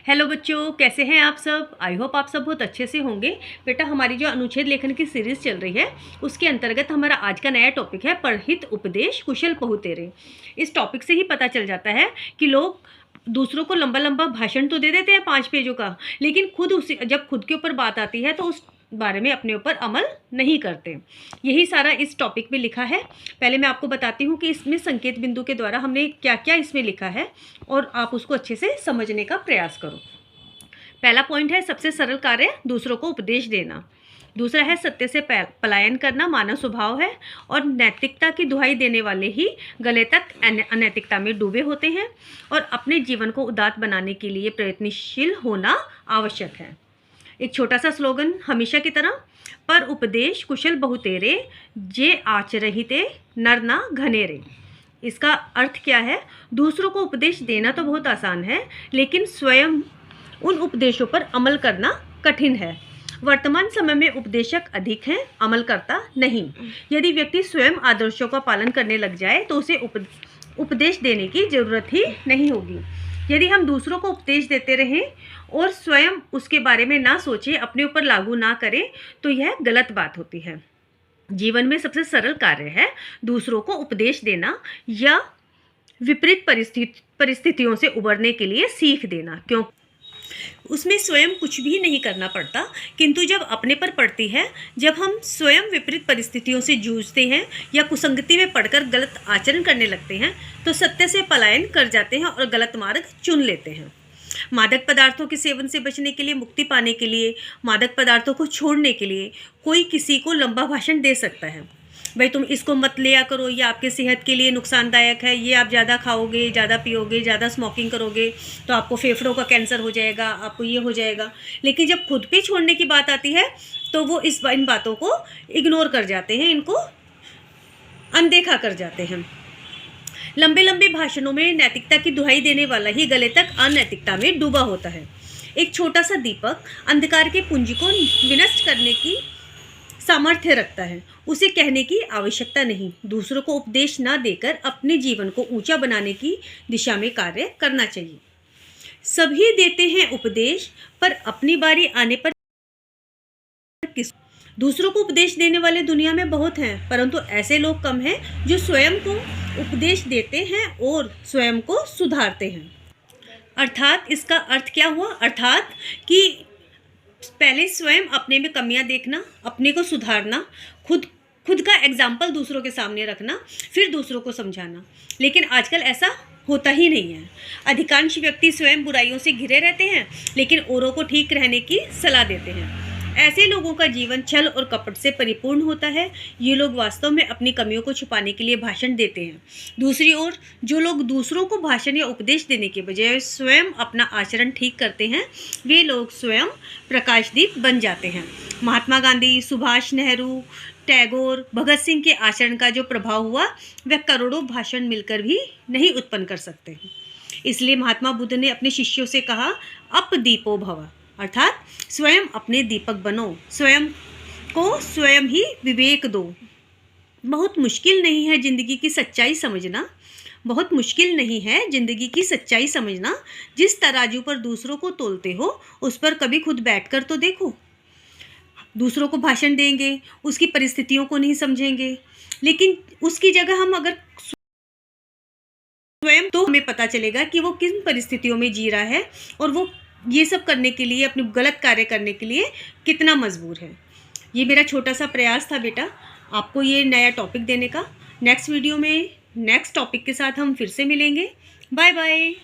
Hello बच्चों, कैसे हैं आप सब। आई होप आप सब बहुत अच्छे से होंगे। बेटा, हमारी जो अनुच्छेद लेखन की सीरीज़ चल रही है उसके अंतर्गत हमारा आज का नया टॉपिक है परहित उपदेश कुशल बहुतेरे। इस टॉपिक से ही पता चल जाता है कि लोग दूसरों को लंबा लंबा भाषण तो दे देते हैं 5 पेजों का, लेकिन जब खुद के ऊपर बात आती है तो उस बारे में अपने ऊपर अमल नहीं करते। यही सारा इस टॉपिक में लिखा है। पहले मैं आपको बताती हूँ कि इसमें संकेत बिंदु के द्वारा हमने क्या क्या इसमें लिखा है और आप उसको अच्छे से समझने का प्रयास करो। पहला पॉइंट है सबसे सरल कार्य दूसरों को उपदेश देना। दूसरा है सत्य से पलायन करना मानव स्वभाव है और नैतिकता की दुहाई देने वाले ही गले तक अनैतिकता में डूबे होते हैं और अपने जीवन को उदात्त बनाने के लिए प्रयत्नशील होना आवश्यक है। एक छोटा सा स्लोगन हमेशा की तरह, पर उपदेश कुशल बहुतेरे जे आचरहिते नर ना घनेरे। इसका अर्थ क्या है? दूसरों को उपदेश देना तो बहुत आसान है, लेकिन स्वयं उन उपदेशों पर अमल करना कठिन है। वर्तमान समय में उपदेशक अधिक हैं, अमलकर्ता नहीं। यदि व्यक्ति स्वयं आदर्शों का पालन करने लग जाए तो उसे उपदेश देने की जरूरत ही नहीं होगी। यदि हम दूसरों को उपदेश देते रहें और स्वयं उसके बारे में ना सोचें, अपने ऊपर लागू ना करें, तो यह गलत बात होती है। जीवन में सबसे सरल कार्य है दूसरों को उपदेश देना या विपरीत परिस्थितियों से उबरने के लिए सीख देना, क्यों उसमें स्वयं कुछ भी नहीं करना पड़ता। किंतु जब अपने पर पड़ती है, जब हम स्वयं विपरीत परिस्थितियों से जूझते हैं या कुसंगति में पड़कर गलत आचरण करने लगते हैं, तो सत्य से पलायन कर जाते हैं और गलत मार्ग चुन लेते हैं। मादक पदार्थों के सेवन से बचने के लिए, मुक्ति पाने के लिए, मादक पदार्थों को छोड़ने के लिए कोई किसी को लंबा भाषण दे सकता है। भाई तुम इसको मत लिया करो, ये आपके सेहत के लिए नुकसानदायक है, ये आप ज़्यादा खाओगे, ज़्यादा पियोगे, ज़्यादा स्मोकिंग करोगे तो आपको फेफड़ों का कैंसर हो जाएगा, आपको ये हो जाएगा। लेकिन जब खुद पे छोड़ने की बात आती है तो वो इन बातों को इग्नोर कर जाते हैं, इनको अनदेखा कर जाते हैं। लंबे लंबे भाषणों में नैतिकता की दुहाई देने वाला ही गले तक अनैतिकता में डूबा होता है। एक छोटा सा दीपक अंधकार के पुंज को विनष्ट करने की सामर्थ्य रखता है। उसे कहने की आवश्यकता नहीं। दूसरों को उपदेश ना देकर अपने जीवन को ऊंचा बनाने की दिशा में कार्य करना चाहिए। सभी देते हैं उपदेश, पर अपनी बारी आने पर किस दूसरों को उपदेश देने वाले दुनिया में बहुत हैं, परंतु ऐसे लोग कम हैं जो स्वयं को उपदेश देते हैं और स्वयं को सुधारते हैं। अर्थात इसका अर्थ क्या हुआ? अर्थात कि पहले स्वयं अपने में कमियां देखना, अपने को सुधारना, खुद का एग्जाम्पल दूसरों के सामने रखना, फिर दूसरों को समझाना। लेकिन आजकल ऐसा होता ही नहीं है। अधिकांश व्यक्ति स्वयं बुराइयों से घिरे रहते हैं, लेकिन औरों को ठीक रहने की सलाह देते हैं। ऐसे लोगों का जीवन छल और कपट से परिपूर्ण होता है। ये लोग वास्तव में अपनी कमियों को छुपाने के लिए भाषण देते हैं। दूसरी ओर जो लोग दूसरों को भाषण या उपदेश देने के बजाय स्वयं अपना आचरण ठीक करते हैं, वे लोग स्वयं प्रकाशदीप बन जाते हैं। महात्मा गांधी, सुभाष नेहरू, टैगोर, भगत सिंह के आचरण का जो प्रभाव हुआ वह करोड़ों भाषण मिलकर भी नहीं उत्पन्न कर सकते। इसलिए महात्मा बुद्ध ने अपने शिष्यों से कहा, अप दीपो भव, अर्थात स्वयं अपने दीपक बनो, स्वयं को स्वयं ही विवेक दो। बहुत मुश्किल नहीं है जिंदगी की सच्चाई समझना, बहुत मुश्किल नहीं है जिंदगी की सच्चाई समझना। जिस तराजू पर दूसरों को तोलते हो उस पर कभी खुद बैठकर तो देखो। दूसरों को भाषण देंगे, उसकी परिस्थितियों को नहीं समझेंगे, लेकिन उसकी जगह हम अगर स्वयं, तो हमें पता चलेगा कि वो किन परिस्थितियों में जी रहा है और वो ये सब करने के लिए, अपने गलत कार्य करने के लिए कितना मजबूर है। ये मेरा छोटा सा प्रयास था बेटा, आपको ये नया टॉपिक देने का। नेक्स्ट वीडियो में नेक्स्ट टॉपिक के साथ हम फिर से मिलेंगे। Bye bye.